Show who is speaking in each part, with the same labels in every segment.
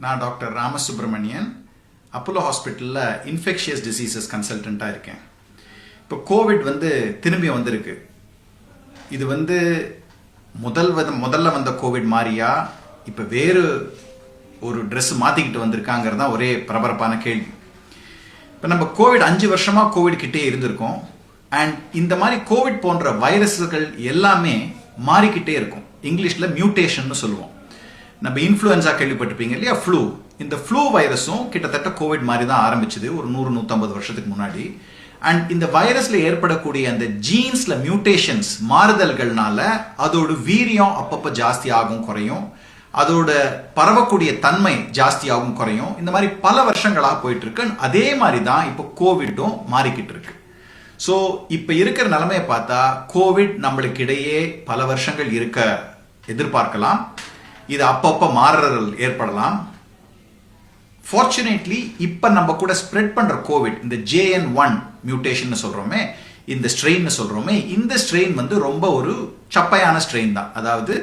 Speaker 1: நான் doctor Ramasubramanian Apollo ஹாஸ்பிட்டலில் infectious diseases கன்சல்டண்ட்டாக இருக்கேன். இப்போ கோவிட் திரும்பி வந்திருக்கு. இது முதல்ல வந்த கோவிட் மாதிரியா இப்போ வேறு ஒரு ட்ரெஸ் மாற்றிக்கிட்டு வந்திருக்காங்கிறது தான் ஒரே பரபரப்பான கேள்வி. இப்போ நம்ம கோவிட் 5 வருஷமாக கோவிட் கிட்டே இருந்திருக்கோம். அண்ட் இந்த மாதிரி கோவிட் போன்ற வைரஸ்கள் எல்லாமே மாறிக்கிட்டே இருக்கும். இங்கிலீஷில் மியூட்டேஷன் சொல்லுவோம். நம்ம இன்ஃப்ளூயன்ஸா கேள்விப்பட்டிருப்பீங்க இல்லையா, ஃப்ளூ. இந்த ஃப்ளூ வைரஸும் கிட்டத்தட்ட கோவிட் மாதிரி தான் ஆரம்பிச்சது ஒரு 100-150 வருஷத்துக்கு முன்னாடி. அண்ட் இந்த வைரஸ்ல ஏற்படக்கூடிய அந்த ஜீன்ஸ்ல மியூட்டேஷன்ஸ் மாறுதல்கள்னால அதோட வீரியம் அப்பப்போ ஜாஸ்தி ஆகும் குறையும், அதோட பரவக்கூடிய தன்மை ஜாஸ்தியாகும் குறையும். இந்த மாதிரி பல வருஷங்களாக போயிட்டு இருக்கு. அதே மாதிரி தான் இப்போ கோவிட்டும் மாறிக்கிட்டு இருக்கு. ஸோ இப்போ இருக்கிற நிலைமையை பார்த்தா கோவிட் நம்மளுக்கு இடையே பல வருஷங்கள் இருக்க எதிர்பார்க்கலாம். இது அப்பப்போ மாறுதல் ஏற்படலாம். ஃபார்ச்சுனேட்லி இப்போ நம்ம கூட ஸ்ப்ரெட் பண்ற கோவிட், இந்த JN1 மியூட்டேஷன் சொல்றோமே, இந்த ஸ்ட்ரெயின் சொல்றோமே, இந்த ஸ்ட்ரெயின் ரொம்ப ஒரு சப்பையான ஸ்ட்ரெயின் தான். அதாவது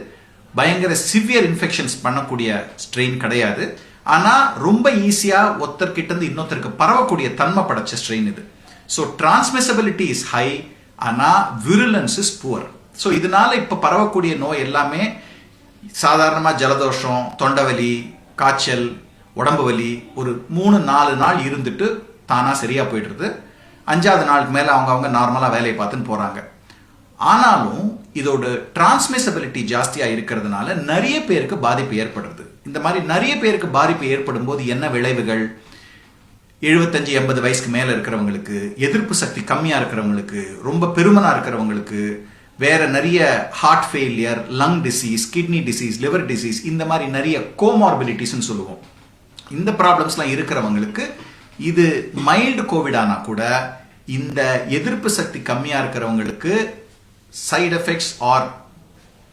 Speaker 1: பயங்கர சிவியர் இன்ஃபெக்ஷன்ஸ் பண்ணக்கூடிய ஸ்ட்ரெயின் கிடையாது. ஆனா ரொம்ப ஈஸியா ஒருத்தர்கிட்ட இருந்து இன்னொருத்தருக்கு பரவக்கூடிய தன்மை படைச்ச ஸ்ட்ரெயின் இது. ஸோ டிரான்ஸ்மிசபிலிட்டி இஸ் ஹை, ஆனா விருலன்ஸ் இஸ் புவர். ஸோ இதனால இப்ப பரவக்கூடிய நோய் எல்லாமே சாதாரணமா ஜலதோஷம், தொண்டவலி, காய்ச்சல், உடம்பு வலி ஒரு 3-4 நாள் இருந்துட்டு தானா சரியா போயிடுறது. 5வது நாளுக்கு மேல அவங்க நார்மலா வேலையை பார்த்துன்னு போறாங்க. ஆனாலும் இதோட டிரான்ஸ்மிசபிலிட்டி ஜாஸ்தியா இருக்கிறதுனால நிறைய பேருக்கு பாதிப்பு ஏற்படுறது. இந்த மாதிரி நிறைய பேருக்கு பாதிப்பு ஏற்படும் போது என்ன விளைவுகள்? 75-80 வயசுக்கு மேல இருக்கிறவங்களுக்கு, எதிர்ப்பு சக்தி கம்மியா இருக்கிறவங்களுக்கு, ரொம்ப பெருமனா இருக்கிறவங்களுக்கு, வேற நிறைய heart failure, lung disease, kidney disease, liver disease, இந்த மாதிரி நிறைய கோமார்பிலிட்டிஸ் சொல்லுவோம். இந்த ப்ராப்ளம்ஸ்லாம் இருக்கிறவங்களுக்கு இது மைல்டு கோவிட் ஆனா கூட இந்த எதிர்ப்பு சக்தி கம்மியா இருக்கிறவங்களுக்கு சைடு எஃபெக்ட்ஸ் ஆர்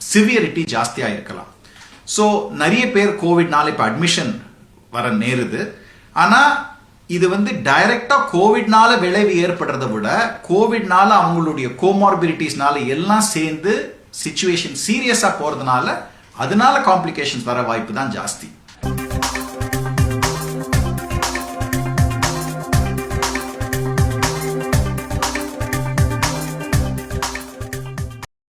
Speaker 1: சிவியரிட்டி ஜாஸ்தியா இருக்கலாம். ஸோ நிறைய பேர் கோவிட்னால இப்போ அட்மிஷன் வர நேருது. ஆனா இது டைரக்டா கோவிட்னால விளைவு ஏற்படுறதை விட கோவிட்னால அவங்களுடைய கோமார்பிலிட்டிஸ்னால எல்லாம் சேர்ந்து சிச்சுவேஷன் சீரியஸா போறதுனால அதனால காம்ப்ளிகேஷன்ஸ் வர வாய்ப்பு தான் ஜாஸ்தி.